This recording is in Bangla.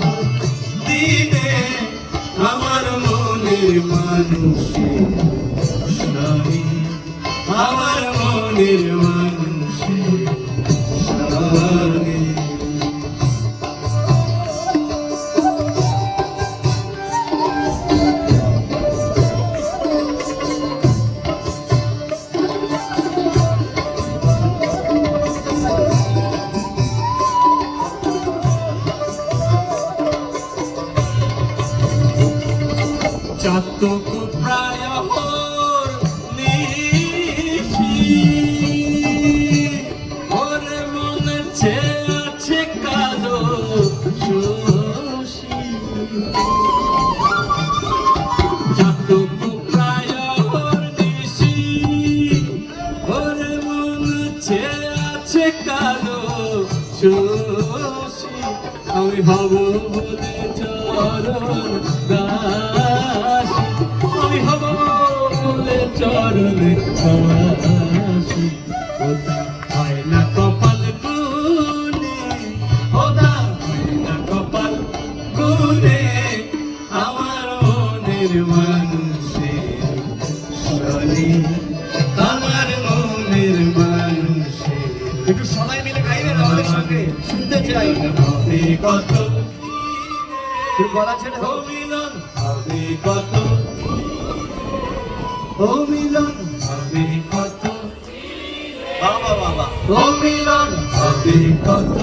কত দিনে আমার মনের মানুষের সনে, আমার মনের মানুষের সনে। চাতক প্রায় হর নিশি, ওর মনে আছে কালো শশী। চাতক প্রায় হর নিশি, ওর মনে আছে কালো শশী। আমি হব বলে চরণ দাসী, আমি হব বলে চরণ দাসী। ওটা হয় না কপাল গুনে, ওটা হয় না কপাল গুনে, আমার মনের মানুষের সনে, আমার মনের মানুষের। একটু সবাই মিলে গাইবেন আমাদের সঙ্গে, শুনতে চাই। হবে কত গলা ছেড়ে ও মিলন, হবে কত ও মিলন, হবে কত, বাবা বাবা ও মিলন, হবে কত